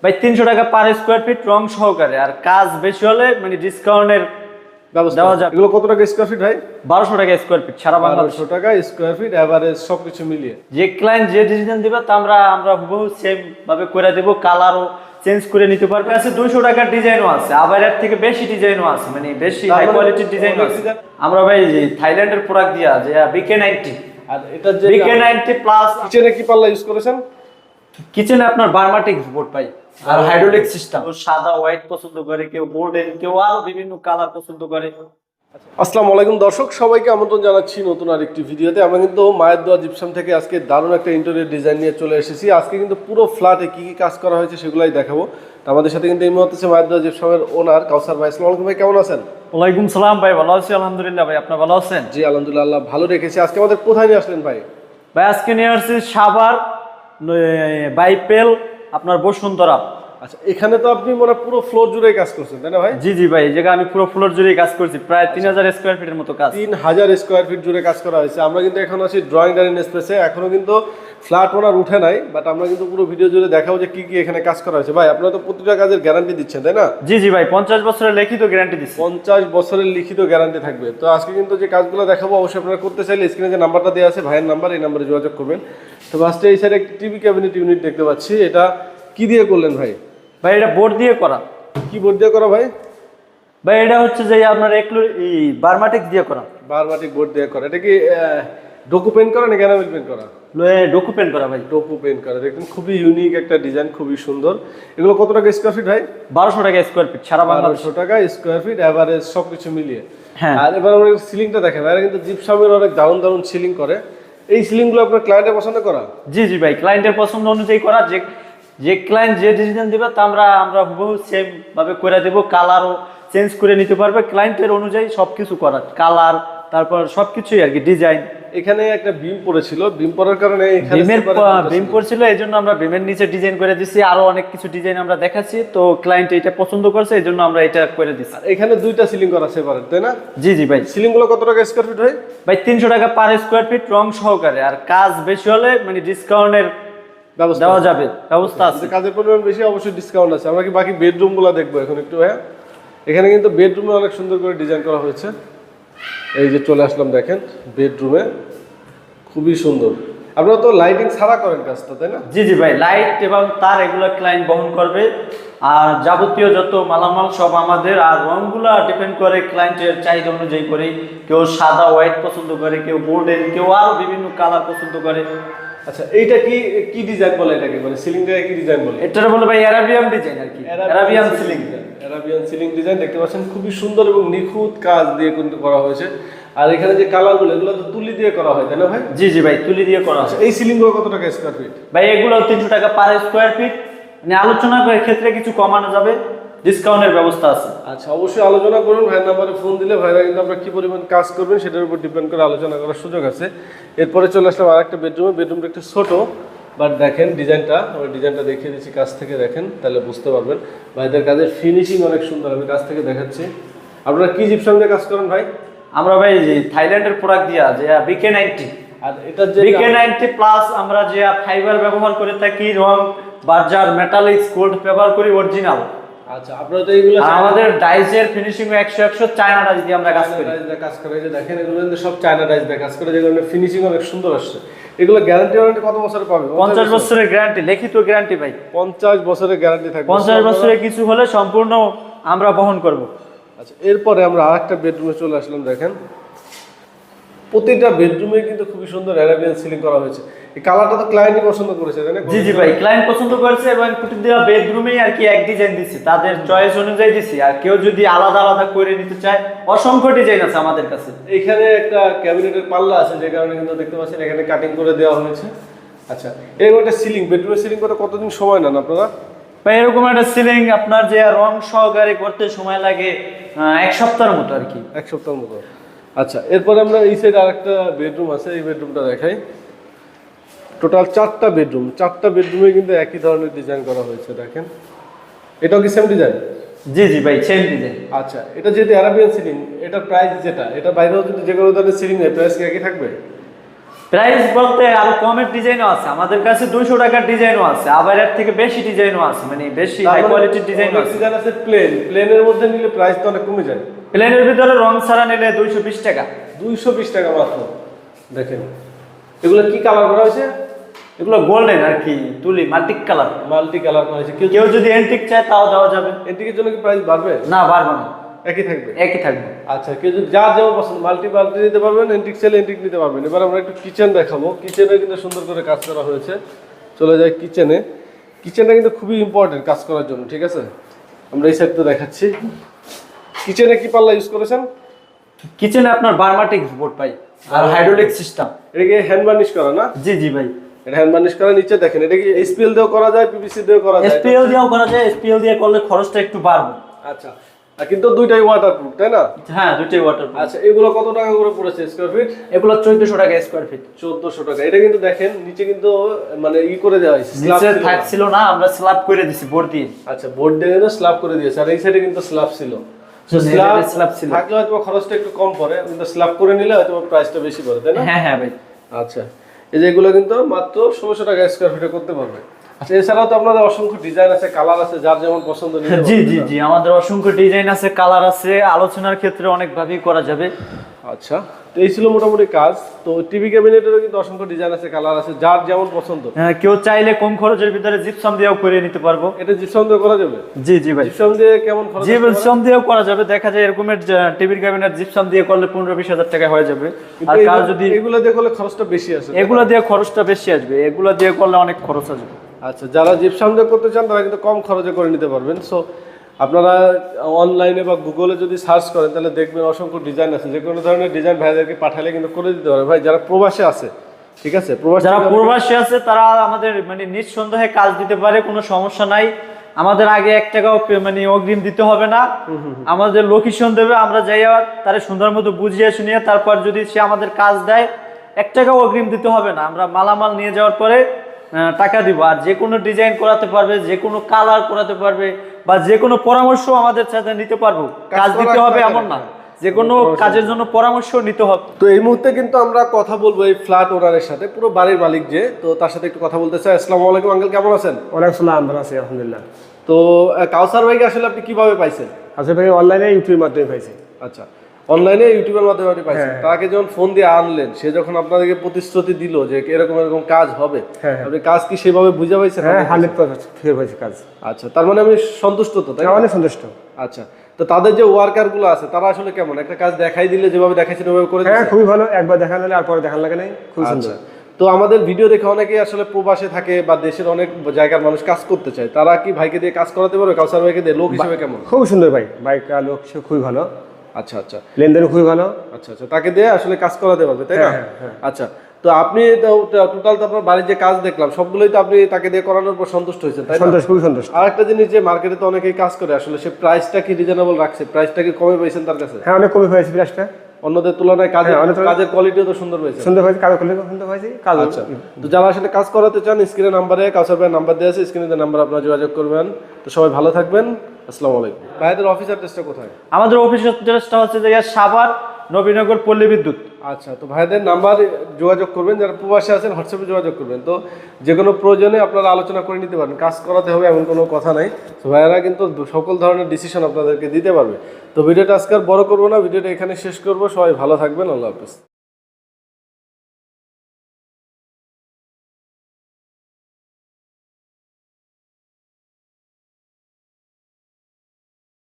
ভাই 300 টাকা per square feet রং সহকারে, আর কাজ বেশি হলে মানে ডিসকাউন্টের ব্যবস্থা দেওয়া যাবে। এগুলো কত টাকা স্কোয়ার ফিট ভাই? 1200 টাকা স্কোয়ার ফিট সারা বাংলাদেশ। 1200 টাকা স্কোয়ার ফিট এভারেজ সবকিছু মিলিয়ে। যে ক্লায়েন্ট যে ডিজাইন দিবে তা আমরা হুবহু সেম ভাবে করে দেব, কালারও চেঞ্জ করে নিতে পারবে। আছে 200 টাকার ডিজাইনও আছে, আবার এর থেকে বেশি ডিজাইনও আছে, মানে বেশি হাই কোয়ালিটির ডিজাইনও আছে। আমরা ভাই যে থাইল্যান্ডের প্রোডাক্ট দিয়া যে BK90, আর এটা যে BK90 প্লাস কিচেনে কি পাল্লা ইউজ করেছেন? কিচেনে আপনার বার্মাটিক বোর্ড পাই, আর হাইড্রোলিক সিস্টেম। সাদা হোয়াইট পছন্দ করে, কেউ গোল্ডেন, কেউ আরো বিভিন্ন কালার পছন্দ করে। আসসালামু আলাইকুম দর্শক, সবাইকে আমন্ত্রণ জানাচ্ছি নতুন আরেকটি ভিডিওতে। আমরা কিন্তু মায়ের দোয়া জিপসাম থেকে আজকে দারুণ একটা ইন্টেরিয়র ডিজাইন নিয়ে চলে এসেছি। আজকে কিন্তু পুরো ফ্ল্যাটে কি কি কাজ করা হয়েছে সেগুলাই দেখাবো। তো আমাদের সাথে কিন্তু এই মুহূর্তে আছে মায়ের দোয়া জিপসামের ওনার কাউসার ভাই। আসসালামু আলাইকুম ভাই, কেমন আছেন? ওয়ালাইকুম সালাম ভাই, ভালো আছি আলহামদুলিল্লাহ। ভাই আপনি ভালো আছেন? জি আলহামদুলিল্লাহ, আল্লাহ ভালো রেখেছি। আজকে আমাদের কোথায় নিয়ে আসলেন ভাই? ভাই আজকে নিয়ে আসছি সাভার বাইপেল, আপনার বসুন্ধরা। আচ্ছা, এখানে তো আপনি মনে হয় পুরো ফ্লোর জুড়ে কাজ করছেন, তাই না ভাই? জি জি ভাই, এই জায়গায় আমি পুরো ফ্লোর জুড়ে কাজ করছি, প্রায় 3000 স্কোয়ার ফিটের মতো কাজ। 3000 স্কোয়ার ফিট জুড়ে কাজ করা হয়েছে। আমরা কিন্তু এখন আছি ড্রয়িং ডাইনিং স্পেসে, এখনো কিন্তু ফ্ল্যাট ওনার উঠে নাই, বাট আমরা কিন্তু পুরো ভিডিও জুড়ে দেখাবো যে কি কি এখানে কাজ করা হয়েছে। ভাই আপনারা তো প্রতিটা কাজের গ্যারান্টি দিচ্ছেন, তাই না? জি জি ভাই, 50 বছরের লিখিত গ্যারান্টি দিচ্ছি। 50 বছরের লিখিত গ্যারান্টি থাকবে। তো আজকে কিন্তু যে কাজগুলো দেখাবো অবশ্যই আপনারা করতে চাইলে স্ক্রিনে যে নাম্বারটা দেওয়া আছে ভাইয়ের নাম্বার, এই নাম্বারে যোগাযোগ করবেন। তো ফার্স্টে এই সাইডে একটি টিভি ক্যাবিনেট ইউনিট দেখতে পাচ্ছি, এটা কি দিয়ে করলেন ভাই? ভাই এটা বোর্ড দিয়ে করা। কি বোর্ড দিয়ে করা ভাই? ভাই এটা হচ্ছে যে আপনার বার্মাটিক দিয়ে করা। বারমাটিক বোর্ড দিয়ে করা। এটা কি ডোকু পেন্ট করা নাকি এনামেল পেন্ট করা? ডোকু পেন্ট করা ভাই। ডোকু পেন্ট করা, দেখুন খুবই ইউনিক একটা ডিজাইন, খুবই সুন্দর। এগুলো কত টাকা স্কোয়ার ফিট ভাই? 1200 টাকা স্কোয়ার ফিট সারা বাংলাদেশ। 1200 টাকা স্কোয়ার ফিট এভারেজ সবকিছু মিলিয়ে। হ্যাঁ। আর এবার আমরা সিলিংটা দেখেন, এরা কিন্তু জিপসামের অনেক দারুণ দারুণ সিলিং করে। এই সিলিংগুলো আপনার ক্লায়েন্টের পছন্দ করা? জি জি ভাই, ক্লায়েন্টের পছন্দ অনুযায়ী করা। যে ক্লায়েন্ট যে ডিজাইন দিবে তা আমরা হুবহু সেম ভাবে করে দেব, কালারও চেঞ্জ করে নিতে পারবে ক্লায়েন্টের অনুযায়ী সবকিছু করা, কালার তারপর সবকিছুই আর কি ডিজাইন। এখানে একটা বিম পড়েছিল, বিম পড়ার কারণে বিম পড়ছিল, এই জন্য আমরা বিমের নিচে ডিজাইন করে দিচ্ছি। আরো অনেক কিছু ডিজাইন আমরা দেখাচ্ছি, তো ক্লায়েন্ট এটা পছন্দ করছে, এই জন্য আমরা এটা করে দিচ্ছি। এখানে দুইটা সিলিং করা সেপারেট, তাই না? জি জি ভাই। সিলিংগুলো কত টাকা স্কোয়ার ফিট হয়? ভাই 300 টাকা পার স্কোয়ার ফিট রং সহকারে, আর কাজ বেশি হলে মানে ডিসকাউন্টের দেওয়া যাবে, ব্যবস্থা আছে। কাজের পরিমাণ বেশি, অবশ্যই ডিসকাউন্ট আছে। আমরা কি বাকি বেডরুমগুলো দেখবো এখন একটু ভাইয়া? এখানে কিন্তু বেডরুমে অনেক সুন্দর করে ডিজাইন করা হয়েছে। এই যে চলে আসলাম দেখেন বেডরুমে, খুবই সুন্দর। আপনারা তো লাইটিং ছাড়া করেন কাজটা, তাই না? জি জি ভাই, লাইট এবং তার এগুলো ক্লায়েন্ট বহন করবে, আর যাবতীয় যত মালামাল সব আমাদের। আর রংগুলা ডিপেন্ড করে ক্লায়েন্টের চাহিদা অনুযায়ী করে, কেউ সাদা হোয়াইট পছন্দ করে, কেউ গোল্ডেন, কেউ আরো বিভিন্ন কালার পছন্দ করে। আচ্ছা, এইটা কি কি ডিজাইন বলে এটাকে, মানে সিলিংটা কি ডিজাইন বলে? এটা বলে ভাই অ্যারাবিয়ান ডিজাইন আর কি, Arabian ceiling. Arabian ceiling design দেখতে পাচ্ছেন, খুবই সুন্দর এবং নিখুঁত কাজ দিয়ে কিন্তু করা হয়েছে। আর এখানে যে কালারগুলো, এগুলো তো তুলি দিয়ে করা হয়, তাই না ভাই? জি জি ভাই, তুলি দিয়ে করা আছে। এই সিলিংগুলো কত টাকা স্কোয়ার ফিট? ভাই এগুলো 300 টাকা পার স্কোয়ার ফিট, মানে আলোচনা করে ক্ষেত্রে কিছু কমানো যাবে, ডিসকাউন্টের ব্যবস্থা আছে। আচ্ছা, অবশ্যই আলোচনা করুন। ভাইয়ের নাম্বারে ফোন দিলে ভাইরা কিন্তু আপনারা কি পরিমাণ কাজ করবেন সেটার উপর ডিপেন্ড করে আলোচনা করার সুযোগ আছে। এরপরে চলে আসলাম আরেকটা বেডরুমে। বেডরুমটা একটু ছোট, বাট দেখেন ডিজাইনটা, আমি ডিজাইনটা দেখিয়ে দিচ্ছি, কাছ থেকে দেখেন তাহলে বুঝতে পারবেন। ভাইদের কাজের ফিনিশিং অনেক সুন্দর, আমি কাছ থেকে দেখাচ্ছি। আপনারা কি জিপসাম দিয়ে কাজ করেন ভাই? আমরা ভাই যে থাইল্যান্ডের প্রোডাক্ট দিয়া যে BK90, আর এটা যে BK90 প্লাস আমরা যে ফাইবার ব্যবহার করে থাকি, রং বার্জার মেটালিক্স গোল্ড ব্যবহার করি অরিজিনাল। আচ্ছা, আপনারা তো এইগুলো আমাদের ডাইজের ফিনিশিং 100 চায়না ডাইজ দিয়ে আমরা কাজ করি। কাজ করে, এই যে দেখেন এগুলো কিন্তু সব চায়না ডাইস দিয়ে কাজ করে, যেগুলো ফিনিশিং অনেক সুন্দর আসছে। এগুলো গ্যারান্টি ওয়ারেন্টি কত বছর পাবে? 50 বছরের গ্যারান্টি, লিখিত গ্যারান্টি ভাই। 50 বছরের গ্যারান্টি থাকবে। 50 বছরে কিছু হলে সম্পূর্ণ আমরা বহন করব। আচ্ছা, এরপরে আমরা আরেকটা বেডরুমে চলে আসলাম। দেখেন প্রতিটা বেডরুমে কিন্তু খুবই সুন্দর অ্যারাবিয়ান সিলিং করা হয়েছে। এই কালারটা তো ক্লায়েন্টই পছন্দ করেছে, তাই না? জি জি ভাই, ক্লায়েন্ট পছন্দ করেছে এবং প্রতিটা বেডরুমেই আর কি এক ডিজাইন দিচ্ছি, তাদের চয়েস অনুযায়ী দিচ্ছি। আর কেউ যদি আলাদা আলাদা করে নিতে চায়, অসংখ্য ডিজাইন আছে আমাদের কাছে। এখানে একটা ক্যাবিনেটের পাল্লা আছে, যে কারণে কিন্তু দেখতে পাচ্ছেন এখানে কাটিং করে দেওয়া হয়েছে। আচ্ছা, এরকম একটা সিলিং, বেডরুমের সিলিং করতে কতদিন সময় নেন আপনারা? ভাই এরকম একটা সিলিং আপনার যে রং সহকারে করতে সময় লাগে 1 সপ্তাহের মতো আর কি। 1 সপ্তাহের মতো। আচ্ছা, এরপরে আমরা এই সাইডে আরেকটা বেডরুম আছে, এই বেডরুমটা দেখাই। টোটাল 4টা বেডরুম, 4টা বেডরুমে কিন্তু একই ধরনের ডিজাইন করা হয়েছে। দেখেন এটাও কি সেম ডিজাইন? জি জি ভাই, সেম ডিজাইন। আচ্ছা, এটা যেহেতু অ্যারাবিয়ান সিলিং, এটা প্রাইস যেটা, এটা বাইরেও যদি যে কোনো ধরনের সিলিং হয় প্রাইস কি একই থাকবে? প্রাইস বলতে আরো কমের ডিজাইনও আছে আমাদের কাছে, 200 টাকার ডিজাইনও আছে, আবার এর থেকে বেশি ডিজাইনও আছে, মানে বেশি হাই কোয়ালিটির ডিজাইনও আছে। ডিজাইন আছে প্লেনের মধ্যে নিলে প্রাইস তো অনেক কমে যায়। প্লেনের ভিতরে রং ছাড়া নিলে 220 টাকা। 220 টাকা মাত্র। দেখেন এগুলো কি কালার করা হয়েছে? এগুলো গোল্ডেন আর কি, তুলি মাল্টি কালার। মাল্টি কালার করা হয়েছে। কেউ যদি এন্টিক চায় তাও দেওয়া যাবে। এন্টিকের জন্য কি প্রাইস বাড়বে? না, বাড়বে না, একই থাকবে। একই থাকবে। আচ্ছা, কেউ যদি যা যেমন পছন্দ মাল্টি নিতে পারবেন, এন্টিক চাইলে এন্টিক নিতে পারবেন। এবার আমরা একটু কিচেন দেখাবো। কিচেনে কিন্তু সুন্দর করে কাজ করা হয়েছে। চলে যাই কিচেনে। কিচেনটা কিন্তু খুবই ইম্পর্টেন্ট কাজ করার জন্য, ঠিক আছে? আমরা এই সাইডটা দেখাচ্ছি। কিচেনে কি পাল্লা ইউজ করেছেন? কিচেনে আপনার বার্মাটিক বোর্ড পাই আর হাইড্রোলিক সিস্টেম। এটা কি হ্যান্ড বার্নিশ করা না? জি জি ভাই, এটা হ্যান্ড বার্নিশ করা। নিচে দেখেন এটা কি এসপিএল দিয়েও করা যায়, পিভিসি দিয়েও করা যায়। এসপিএল দিয়েও করা যায়, এসপিএল দিয়ে করলে খরচটা একটু বাড়বে। আচ্ছা, আর কিন্তু দুইটাই ওয়াটারপ্রুফ, তাই না? হ্যাঁ, দুটোই ওয়াটারপ্রুফ। আচ্ছা, এগুলো কত টাকা করে পড়েছে স্কয়ার ফিট? এগুলো 1400 টাকা স্কয়ার ফিট। 1400 টাকা। এটা কিন্তু দেখেন নিচে কিন্তু মানে করে দেওয়া হয়েছে, নিচে থাক ছিল না, আমরা স্ল্যাব করে দিছি বোর্ড দিয়ে। আচ্ছা, বোর্ড দিয়ে কিন্তু স্ল্যাব করে দিয়েছে। আর এই সাইডে কিন্তু স্ল্যাব ছিল। স্ল্যাব ছিল থাকলে হয়তো খরচটা একটু কম পড়ে, কিন্তু স্ল্যাব করে নিলে হয়তো প্রাইসটা বেশি পড়ে, তাই না? হ্যাঁ হ্যাঁ ভাই। আচ্ছা, এই যে এগুলো কিন্তু মাত্র 1600 টাকা স্কয়ার ফিটে করতে পারবে। আচ্ছা, এছাড়াও তো আপনাদের অসংখ্য ডিজাইন আছে, কালার আছে, যার যেমন পছন্দ নিতে পারবে। জি জি জি, আমাদের অসংখ্য ডিজাইন আছে, কালার আছে, আলোচনার ক্ষেত্রে অনেক ভাবেই করা যাবে। আচ্ছা, তো এই ছিল মোটামুটি কাজ। তো টিভি ক্যাবিনেটেরও কিন্তু অসংখ্য ডিজাইন আছে, কালার আছে, যার যেমন পছন্দ। কেউ চাইলে কম খরচের ভিতরে জিপসাম দিয়েও করে নিতে পারবো। এটা জিপসাম দিয়ে করা যাবে? জি জি ভাই, জিপসাম দিয়ে কেমন খরচ? জিপসাম দিয়েও করা যাবে। দেখা যায় এরকমের টিভির ক্যাবিনেট জিপসাম দিয়ে করলে 15-20 হাজার টাকা হয়ে যাবে। আর কার যদি এগুলো দিয়ে করলে খরচটা বেশি আসে? এগুলো দিয়ে খরচটা বেশি আসবে, এগুলো দিয়ে করলে অনেক খরচ আসবে। আচ্ছা, যারা জিপসাম দিয়ে করতে চান তারা কিন্তু কম খরচে করে নিতে পারবেন। সো আপনারা অনলাইনে বা গুগলে যদি সার্চ করেন তাহলে দেখবেন অসংখ্য ডিজাইন আছে। যে কোনো ধরনের ডিজাইন ভাইদেরকে পাঠালে কিন্তু করে দিতে পারবে। ভাই যারা প্রবাসে আছে, ঠিক আছে, যারা প্রবাসী আছে তারা আমাদের মানে নিঃসন্দেহে কাজ দিতে পারে, কোনো সমস্যা নাই। আমাদের আগে 1 টাকাও মানে অগ্রিম দিতে হবে না। আমাদের লোকেশন দেবে, আমরা যাই তারে সুন্দর মতো বুঝিয়ে শুনিয়ে তারপর যদি সে আমাদের কাজ দেয় 1 টাকাও অগ্রিম দিতে হবে না। আমরা মালামাল নিয়ে যাওয়ার পরে টাকা দিব। আর যে কোনো ডিজাইন করাতে পারবে, যে কোনো কালার করাতে পারবে, বা যে কোনো পরামর্শ আমাদের সাথে নিতে পারবো। কাজ দিতে হবে এমন না, যে কোনো কাজের জন্য পরামর্শ নিতে হবে। তো এই মুহূর্তে কিন্তু আমরা কথা বলবো এই ফ্ল্যাট ওনারের সাথে, পুরো বাড়ির মালিক যে, তো তার সাথে একটু কথা বলতে চাই। আসসালামু আলাইকুম আঙ্কেল, কেমন আছেন? ওয়ালাইকুম সালাম, ভালো আছি আলহামদুলিল্লাহ। তো কাউসার ভাইকে আসলে আপনি কিভাবে পাইছেন? আচ্ছা ভাই, অনলাইনে ইউটিউবের মাধ্যমে পাইছি। আচ্ছা, অনলাইনে ইউটিউবের মাধ্যমে আপনি পাইছেন। তাকে যখন ফোন দিয়ে আনলেন, সে যখন আপনাদেরকে প্রতিশ্রুতি দিল যে এরকম এরকম কাজ হবে, আপনি কাজ কি সেভাবে বুঝে পাইছেন? হ্যাঁ, 100% ফিরে পাইছি কাজ। আচ্ছা, তার মানে আমি সন্তুষ্ট তো, তাই না? অনেক সন্তুষ্ট। আচ্ছা, তো তাদের যে ওয়ার্কার গুলো আছে তারা আসলে কেমন? একটা কাজ দেখাই দিলে যেভাবে দেখাইছেন ওইভাবে করে হ্যাঁ, দিচ্ছে? খুবই ভালো। একবার দেখান হলে আর পরে দেখান লাগে নাই, খুব সুন্দর। তো আমাদের ভিডিও দেখে অনেকেই আসলে প্রবাসে থাকে বা দেশের অনেক জায়গার মানুষ কাজ করতে চায়, তারা কি ভাইকে দিয়ে কাজ করাতে পারবে? কাউসার ভাইকে দিয়ে লোক হিসেবে কেমন? খুব সুন্দর ভাই, বাইক লোক সে খুবই ভালো, আচ্ছা আচ্ছা লেনদেন খুবই ভালো। আচ্ছা আচ্ছা, তাকে দিয়ে আসলে কাজ করাতে পারবে, তাই না? আচ্ছা, তো আপনি টোটাল তো আপনার বাড়ির যে কাজ দেখলাম সবগুলোই তো আপনি তাকে দিয়ে করানোর পর সন্তুষ্ট হয়েছেন, তাই না? সন্তুষ্ট, খুবই সন্তুষ্ট। আর একটা জিনিস, যে মার্কেটে তো অনেকেই কাজ করে, আসলে সে প্রাইসটা কি রিজনেবল রাখছে? প্রাইসটা কি কমে পাইছেন তার কাছে? হ্যাঁ, অনেক কমে পাইছি প্রাইসটা অন্যদের তুলনায় কাজের কোয়ালিটিও তো সুন্দর হয়েছে। সুন্দর পাইছি, কাজ করলে সুন্দর পাইছি কাজ। আচ্ছা, তো যারা আসলে কাজ করাতে চান, স্ক্রিনে নাম্বারে কাউসার ভাইয়ের নাম্বার দেওয়া আছে, স্ক্রিনে নাম্বার আপনারা যোগাযোগ করবেন। তো সবাই ভালো থাকবেন, আসসালামু আলাইকুম। ভাইদের অফিস অ্যাড্রেসটা কোথায়? আমাদের অফিস অ্যাড্রেসটা হচ্ছে যে সাভার নবীনগর পল্লী বিদ্যুৎ। আচ্ছা, তো ভাইদের নাম্বার যোগাযোগ করবেন, যারা প্রবাসে আছেন হোয়াটসঅ্যাপে যোগাযোগ করবেন। তো যে কোনো প্রয়োজনে আপনারা আলোচনা করে নিতে পারেন, কাজ করাতে হবে এমন কোনো কথা নাই। তো ভাইয়েরা কিন্তু সকল ধরনের ডিসিশন আপনাদেরকে দিতে পারবে। তো ভিডিওটা আজকে আর বড় করবো না, ভিডিওটা এখানে শেষ করবো। সবাই ভালো থাকবেন, আল্লাহ হাফেজ।